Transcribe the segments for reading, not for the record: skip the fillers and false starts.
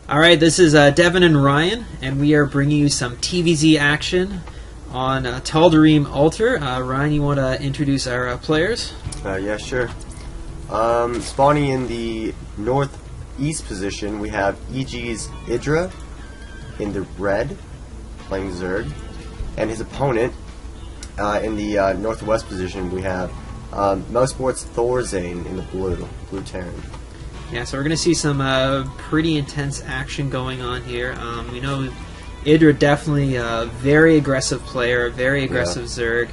Alright, this is Devin and Ryan, and we are bringing you some TVZ action on Tal'darim Alter. Ryan, you want to introduce our players? Yeah, sure. Spawning in the northeast position, we have EGidra in the red, playing Zerg, and his opponent in the northwest position, we have mouzThorzain in the blue Terran. Yeah, so we're going to see some pretty intense action going on here. We know EGidra definitely a very aggressive player, very aggressive Zerg.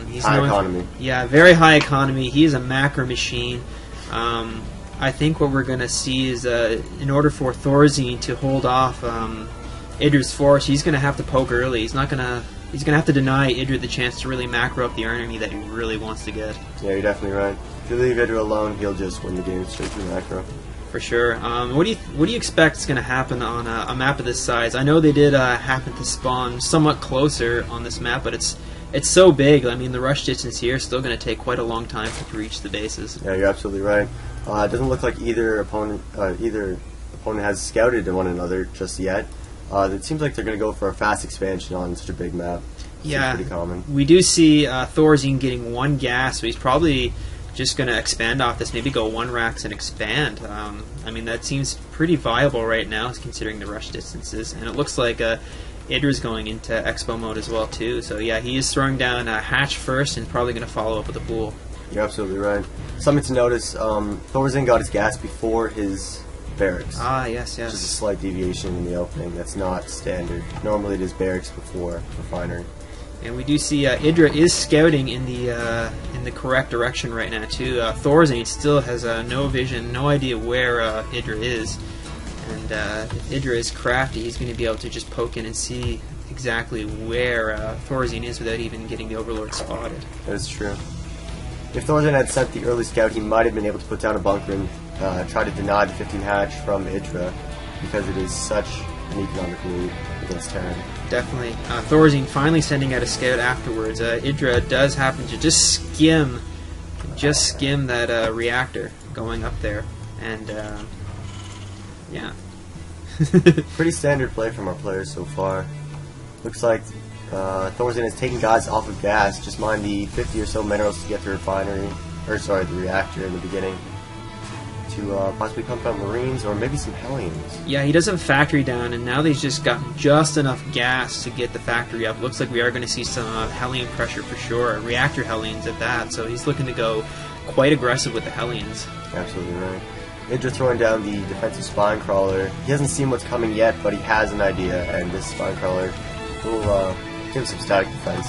He's high economy. Yeah, very high economy. He's a macro machine. I think what we're going to see is in order for Thorzain to hold off EGidra's force, he's going to have to poke early. He's going to have to deny EGidra the chance to really macro up the army that he really wants to get. Yeah, you're definitely right. If you leave EGidra alone, he'll just win the game straight through macro. For sure. What do you expect is going to happen on a map of this size? I know they did happen to spawn somewhat closer on this map, but it's so big. I mean, the rush distance here is still going to take quite a long time to reach the bases. Yeah, you're absolutely right. It doesn't look like either opponent has scouted one another just yet. It seems like they're going to go for a fast expansion on such a big map. Yeah, pretty common. We do see Thorzain getting one gas, so he's probably just going to expand off this, maybe go one racks and expand. I mean, that seems pretty viable right now, considering the rush distances. And it looks like EGidra's going into Expo mode as well, too. So yeah, he is throwing down a hatch first and probably going to follow up with a pool. You're absolutely right. Something to notice, Thorzain got his gas before his barracks. Ah, yes. Which is a slight deviation in the opening. That's not standard. Normally it is barracks before refinery. And we do see EGidra is scouting in the correct direction right now too. Thorzain still has no vision, no idea where EGidra is, and if EGidra is crafty, he's going to be able to just poke in and see exactly where Thorzain is without even getting the Overlord spotted. That is true. If Thorzain had sent the early scout, he might have been able to put down a bunker and try to deny the 15 hatch from EGidra, because it is such an economic lead against Terran. Definitely. Thorzain finally sending out a scout afterwards. EGidra does happen to just skim that reactor going up there, and yeah. Pretty standard play from our players so far. Looks like Thorzain is taking guys off of gas. Just mind the 50 or so minerals to get the refinery, or sorry, the reactor in the beginning, to possibly pump out Marines or maybe some Hellions. Yeah, he does have a factory down, and now they've just got just enough gas to get the factory up. Looks like we are going to see some Hellion pressure for sure, reactor Hellions at that, so he's looking to go quite aggressive with the Hellions. Absolutely right. EGidra throwing down the defensive spine crawler. He hasn't seen what's coming yet, but he has an idea, and this spine crawler will give some static defense.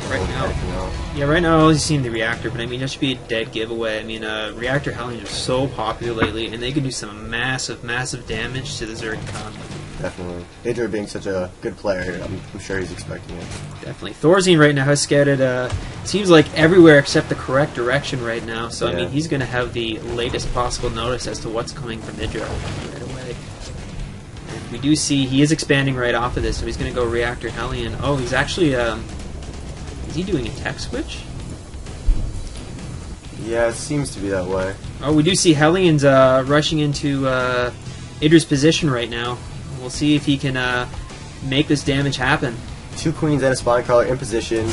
Right now all he's seen the reactor, but I mean that should be a dead giveaway. I mean reactor Hellions are so popular lately, and they can do some massive damage to the Zerg economy. Definitely. EGidra being such a good player, I'm sure he's expecting it. Definitely. Thorzain right now has scouted seems like everywhere except the correct direction right now, so yeah. I mean he's going to have the latest possible notice as to what's coming from EGidra right away. And we do see he is expanding right off of this, so he's going to go reactor Hellion. Oh, he's actually is he doing a tech switch? Yeah, it seems to be that way. Oh, we do see Hellions rushing into EGidra's position right now. We'll see if he can make this damage happen. 2 queens and a spine crawler in position.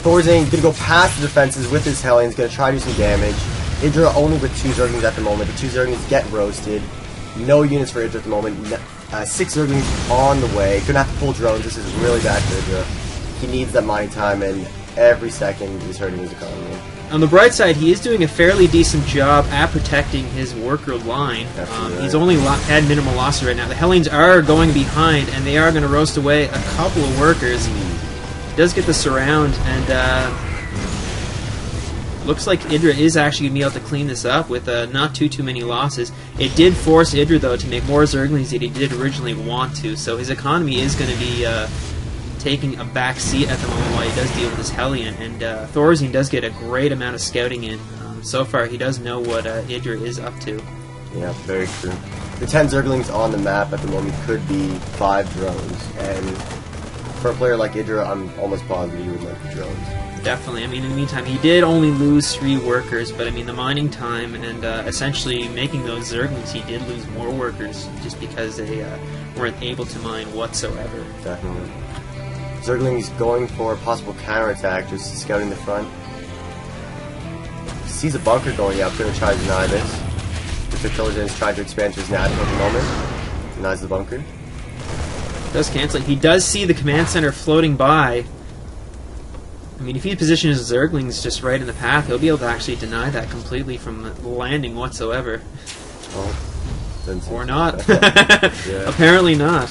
Thorzain going to go past the defenses with his Hellions, going to try to do some damage. EGidra only with 2 Zerglings at the moment. The 2 Zerglings get roasted. No units for EGidra at the moment. 6 Zerglings on the way. Going to have to pull drones. This is really bad for EGidra. He needs that mining time, and every second is hurting his economy. On the bright side, he is doing a fairly decent job at protecting his worker line. He's only had minimal losses right now. The Hellions are going behind, and they are going to roast away a couple of workers. He does get the surround, and looks like EGidra is actually going to be able to clean this up with not too many losses. It did force EGidra, though, to make more Zerglings than he did originally want to, so his economy is going to be taking a back seat at the moment while he does deal with his Hellion, and Thorzain does get a great amount of scouting in. So far, he does know what EGidra is up to. Yeah, very true. The 10 Zerglings on the map at the moment could be 5 drones, and for a player like EGidra, I'm almost positive he would like the drones. Definitely. I mean, in the meantime, he did only lose 3 workers, but I mean, the mining time and essentially making those Zerglings, he did lose more workers just because they weren't able to mine whatsoever. Definitely. Zergling's going for a possible counterattack, just scouting the front. Sees a bunker going up, going to try to deny this. Mr. Tal'darim is trying to expand to his natural at the moment. Denies the bunker. Does cancel. He does see the command center floating by. I mean, if he positions his Zerglings just right in the path, he'll be able to actually deny that completely from landing whatsoever. Oh, or not. Yeah. Apparently not.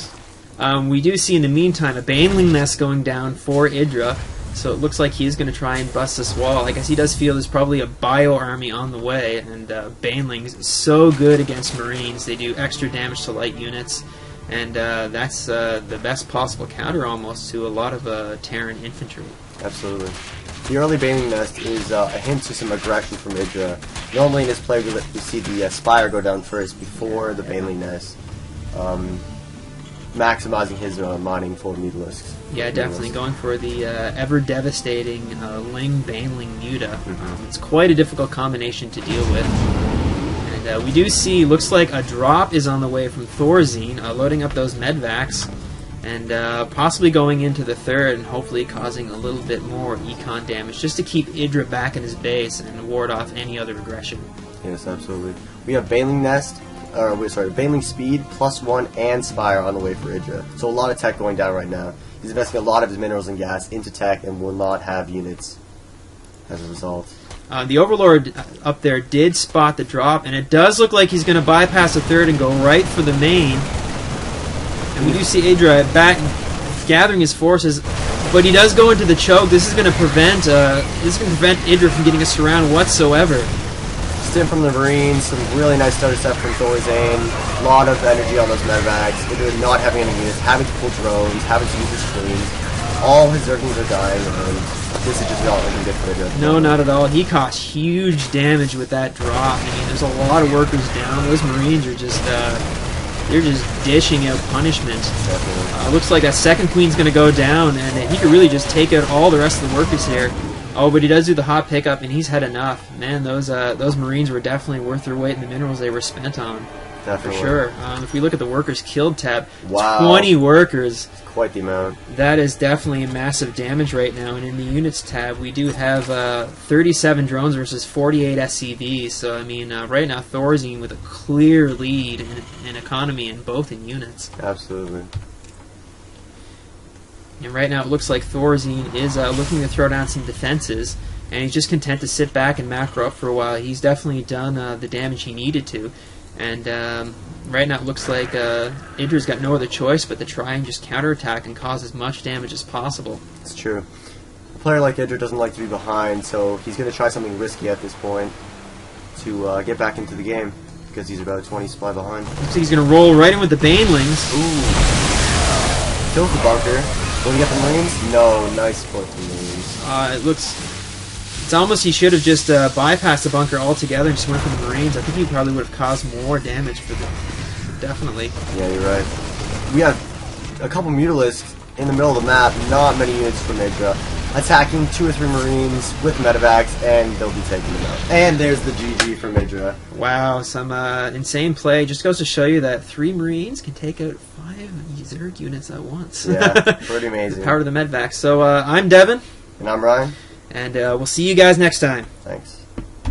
We do see in the meantime a Baneling nest going down for EGidra, so it looks like he is going to try and bust this wall. I guess he does feel there's probably a bio army on the way, and Banelings so good against Marines. They do extra damage to light units, and that's the best possible counter almost to a lot of Terran infantry. Absolutely. The early Baneling nest is a hint to some aggression from EGidra. Normally in this play we see the Spire go down first before the Baneling nest, maximizing his mining for Mutalisks. Yeah, definitely going for the ever-devastating Ling Baneling Muta. It's quite a difficult combination to deal with. And we do see, looks like a drop is on the way from Thorzine, loading up those medvacs. And possibly going into the third and hopefully causing a little bit more econ damage just to keep EGidra back in his base and ward off any other aggression. Yes, absolutely. We have Baneling Nest, Baneling Speed, +1, and Spire on the way for EGidra. So a lot of tech going down right now. He's investing a lot of his minerals and gas into tech and will not have units as a result. The Overlord up there did spot the drop, and it does look like he's going to bypass the third and go right for the main. And we do see EGidra gathering his forces, but he does go into the choke. This is going to prevent EGidra from getting a surround whatsoever. Stim from the Marines, some really nice stutter step from ThorZain, a lot of energy on those medvacs. EGidra not having any units, having to pull drones, having to use his screens. All his Zerglings are dying, and this is just not looking good for EGidra. No, not at all. He caused huge damage with that drop. I mean, there's a lot of workers down. Those Marines are just they're just dishing out punishment. Looks like that second queen's going to go down, and he could really just take out all the rest of the workers here. Oh, but he does do the hot pickup, and he's had enough. Man, those Marines were definitely worth their weight in the minerals they were spent on. Definitely. For sure. If we look at the workers killed tab, wow. 20 workers. Quite the amount. That is definitely a massive damage right now. And in the units tab, we do have 37 drones versus 48 SCVs. So, I mean, right now, Thorzine with a clear lead in economy and both in units. Absolutely. And right now, it looks like Thorzine is looking to throw down some defenses. And he's just content to sit back and macro up for a while. He's definitely done the damage he needed to. And right now it looks like EGidra's got no other choice but to try and just counterattack and cause as much damage as possible. It's true. A player like EGidra doesn't like to be behind, so he's going to try something risky at this point to get back into the game, because he's about 20 supply behind. Looks like he's going to roll right in with the Banelings. Ooh. Kills the bunker. Will he get the Marines? No, nice split from the Marines. It looks... It's almost he should have just bypassed the bunker altogether and just went for the Marines. I think he probably would have caused more damage for them. Definitely. Yeah, you're right. We have a couple Mutalisks in the middle of the map, not many units from EGidra, attacking 2 or 3 Marines with medevacs, and they'll be taking them out. And there's the GG from EGidra. Wow, some insane play. Just goes to show you that 3 Marines can take out 5 Zerg units at once. Yeah, pretty amazing. The power of the medevacs. So I'm Devin. And I'm Ryan. And we'll see you guys next time. Thanks.